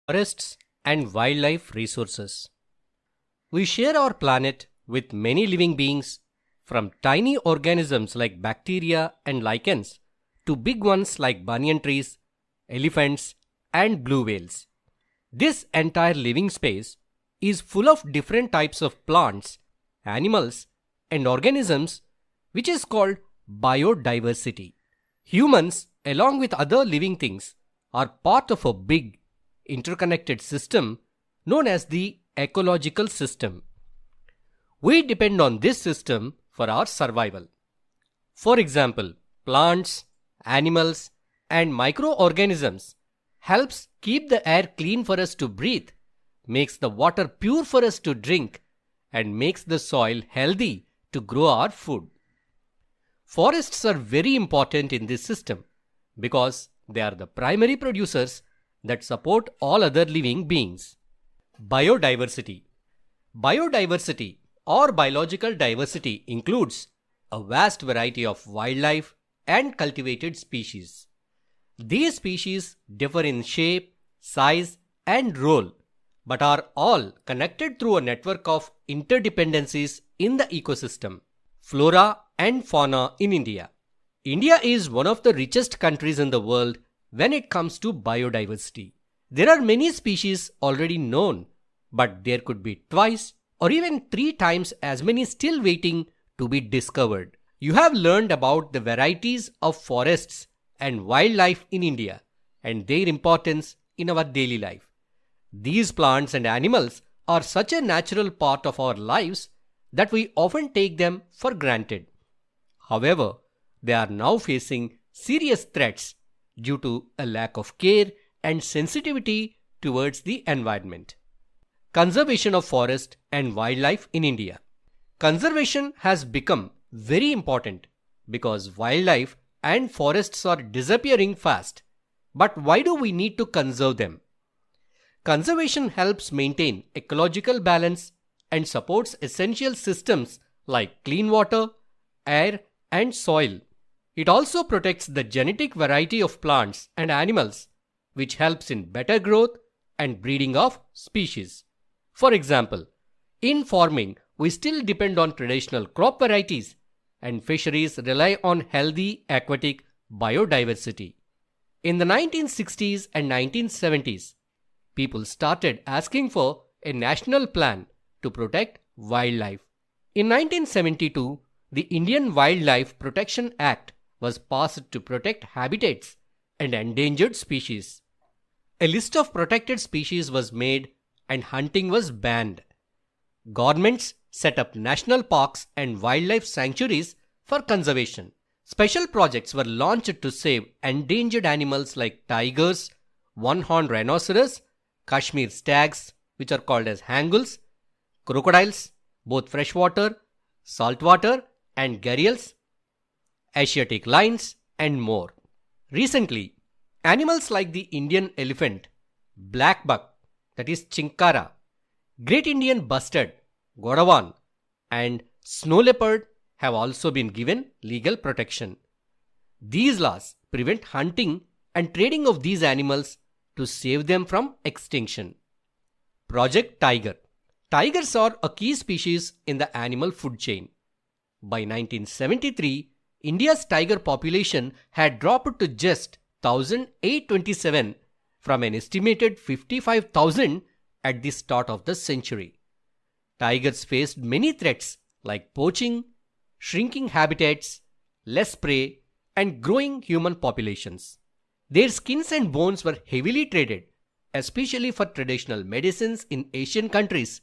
Forests and wildlife resources. We share our planet with many living beings, from tiny organisms like bacteria and lichens to big ones like banyan trees, elephants, and blue whales. This entire living space is full of different types of plants, animals, and organisms, which is called biodiversity. Humans, along with other living things, are part of a big, interconnected system known as the ecological system. We depend on this system for our survival. For example, plants, animals, and microorganisms helps keep the air clean for us to breathe, makes the water pure for us to drink, and makes the soil healthy to grow our food. Forests are very important in this system because they are the primary producers that support all other living beings. Biodiversity. Biodiversity or biological diversity includes a vast variety of wildlife and cultivated species. These species differ in shape, size, and role, but are all connected through a network of interdependencies in the ecosystem. Flora and fauna in India. India is one of the richest countries in the world when it comes to biodiversity. There are many species already known, but there could be twice or even 3 times as many still waiting to be discovered. You have learned about the varieties of forests and wildlife in India and their importance in our daily life. These plants and animals are such a natural part of our lives that we often take them for granted. However, they are now facing serious threats due to a lack of care and sensitivity towards the environment. Conservation of forest and wildlife in India. Conservation has become very important because wildlife and forests are disappearing fast. But why do we need to conserve them? Conservation helps maintain ecological balance and supports essential systems like clean water, air, and soil. It also protects the genetic variety of plants and animals, which helps in better growth and breeding of species. For example, in farming, we still depend on traditional crop varieties, and fisheries rely on healthy aquatic biodiversity. In the 1960s and 1970s, people started asking for a national plan to protect wildlife. In 1972, the Indian Wildlife Protection Act was passed to protect habitats and endangered species. A list of protected species was made and hunting was banned. Governments set up national parks and wildlife sanctuaries for conservation. Special projects were launched to save endangered animals like tigers, one-horned rhinoceros, Kashmir stags, which are called as hanguls, crocodiles, both freshwater, saltwater, and gharials, Asiatic lions, and more. Recently, animals like the Indian elephant, black buck, that is chinkara, great Indian bustard, godawan, and snow leopard have also been given legal protection. These laws prevent hunting and trading of these animals to save them from extinction. Project Tiger. Tigers are a key species in the animal food chain. By 1973, India's tiger population had dropped to just 1,827 from an estimated 55,000 at the start of the century. Tigers faced many threats like poaching, shrinking habitats, less prey, and growing human populations. Their skins and bones were heavily traded, especially for traditional medicines in Asian countries,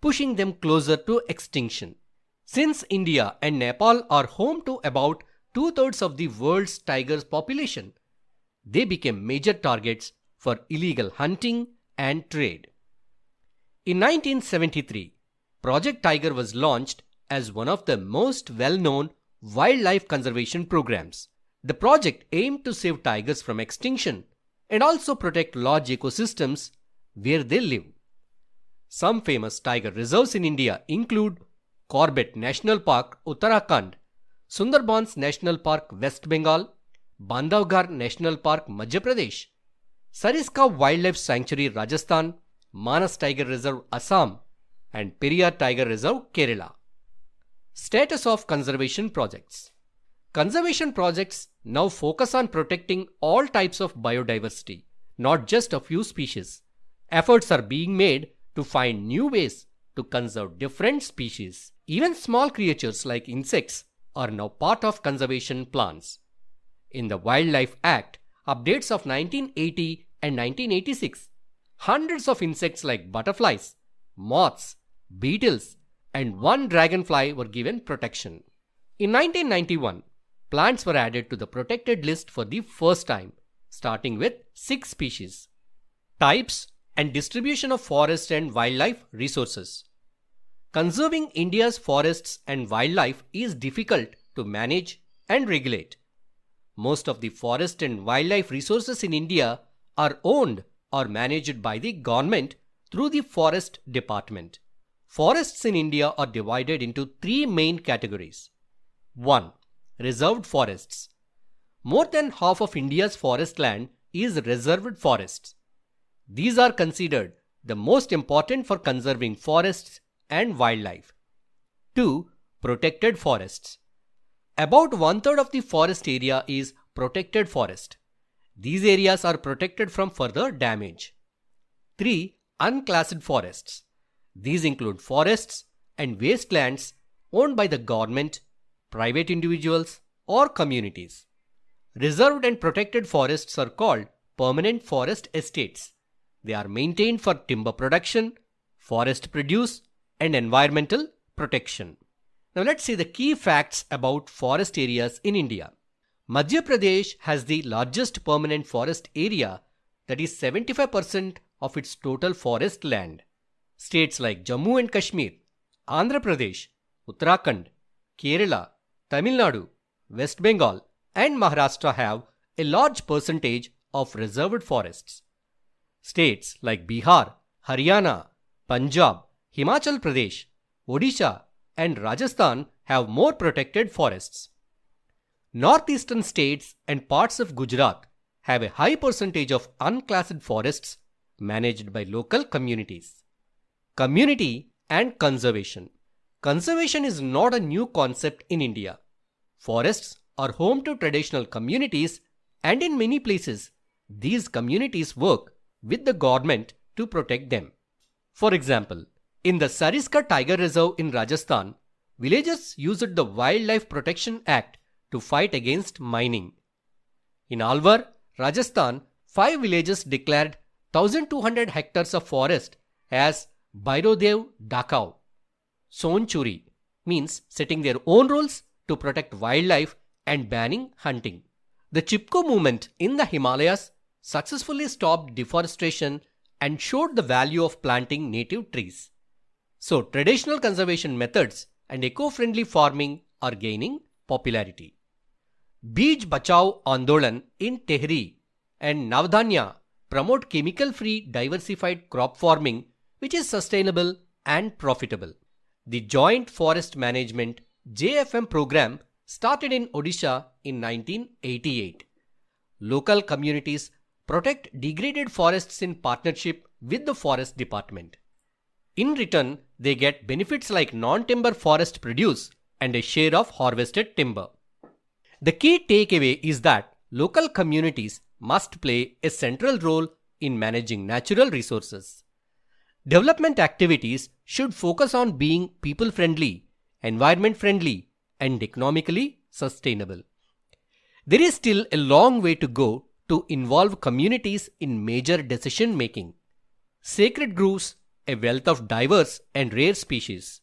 pushing them closer to extinction. Since India and Nepal are home to about 2/3 of the world's tigers population, they became major targets for illegal hunting and trade. In 1973, Project Tiger was launched as one of the most well-known wildlife conservation programs. The project aimed to save tigers from extinction and also protect large ecosystems where they live. Some famous tiger reserves in India include Corbett National Park, Uttarakhand, Sundarbans National Park, West Bengal, Bandhavgarh National Park, Madhya Pradesh, Sariska Wildlife Sanctuary Rajasthan, Manas Tiger Reserve Assam, and Periyar Tiger Reserve Kerala. Status of conservation projects. Conservation projects now focus on protecting all types of biodiversity, not just a few species. Efforts are being made to find new ways to conserve different species. Even small creatures like insects are now part of conservation plans. In the Wildlife Act, updates of 1980 and 1986, hundreds of insects like butterflies, moths, beetles, and one dragonfly were given protection. In 1991, plants were added to the protected list for the first time, starting with 6 species. Types and distribution of forest and wildlife resources. Conserving India's forests and wildlife is difficult to manage and regulate. Most of the forest and wildlife resources in India are owned or managed by the government through the Forest Department. Forests in India are divided into 3 main categories. 1. Reserved forests. More than half of India's forest land is reserved forests. These are considered the most important for conserving forests and wildlife. 2. Protected forests. About 1/3 of the forest area is protected forest. These areas are protected from further damage. 3. Unclassed forests. These include forests and wastelands owned by the government, private individuals, or communities. Reserved and protected forests are called permanent forest estates. They are maintained for timber production, forest produce, and environmental protection. Now let's see the key facts about forest areas in India. Madhya Pradesh has the largest permanent forest area, that is 75% of its total forest land. States like Jammu and Kashmir, Andhra Pradesh, Uttarakhand, Kerala, Tamil Nadu, West Bengal, and Maharashtra have a large percentage of reserved forests. States like Bihar, Haryana, Punjab, Himachal Pradesh, Odisha, and Rajasthan have more protected forests. Northeastern states and parts of Gujarat have a high percentage of unclassed forests managed by local communities. Community and conservation. Conservation is not a new concept in India. Forests are home to traditional communities, and in many places, these communities work with the government to protect them. For example, in the Sariska Tiger Reserve in Rajasthan, villagers used the Wildlife Protection Act to fight against mining. In Alwar, Rajasthan, 5 villages declared 1,200 hectares of forest as Bairodev Dakau. Sonchuri means setting their own rules to protect wildlife and banning hunting. The Chipko movement in the Himalayas successfully stopped deforestation and showed the value of planting native trees. So, traditional conservation methods and eco-friendly farming are gaining popularity. Beej Bachao Andolan in Tehri and Navdanya promote chemical-free diversified crop farming, which is sustainable and profitable. The Joint Forest Management JFM program started in Odisha in 1988. Local communities protect degraded forests in partnership with the Forest Department. In return, they get benefits like non-timber forest produce and a share of harvested timber. The key takeaway is that local communities must play a central role in managing natural resources. Development activities should focus on being people-friendly, environment-friendly, and economically sustainable. There is still a long way to go to involve communities in major decision-making. Sacred groves, a wealth of diverse and rare species.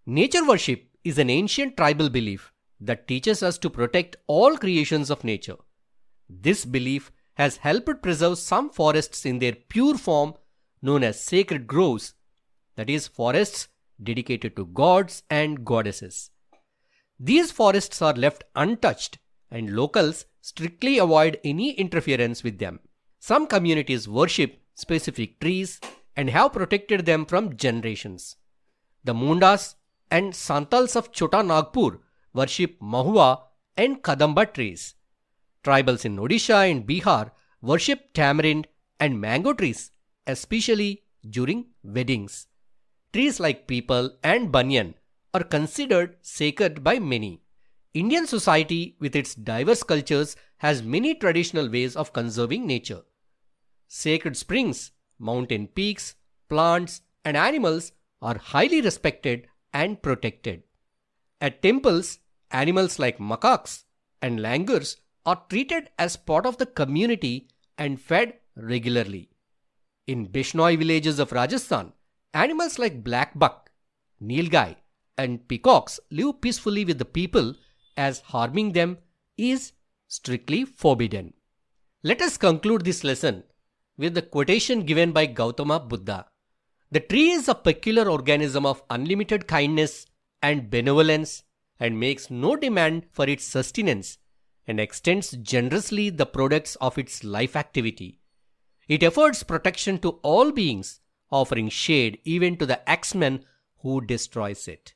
Nature worship is an ancient tribal belief that teaches us to protect all creations of nature. This belief has helped preserve some forests in their pure form known as sacred groves, that is, forests dedicated to gods and goddesses. These forests are left untouched and locals strictly avoid any interference with them. Some communities worship specific trees and have protected them from generations. The Mundas and Santals of Chota Nagpur worship Mahua and Kadamba trees. Tribals in Odisha and Bihar worship tamarind and mango trees, especially during weddings. Trees like peepal and banyan are considered sacred by many. Indian society, with its diverse cultures, has many traditional ways of conserving nature. Sacred springs, mountain peaks, plants, and animals are highly respected and protected. At temples, animals like macaques and langurs are treated as part of the community and fed regularly. In Bishnoi villages of Rajasthan, animals like black buck, nilgai, and peacocks live peacefully with the people as harming them is strictly forbidden. Let us conclude this lesson with the quotation given by Gautama Buddha. The tree is a peculiar organism of unlimited kindness and benevolence and makes no demand for its sustenance and extends generously the products of its life activity. It affords protection to all beings, offering shade even to the axeman who destroys it.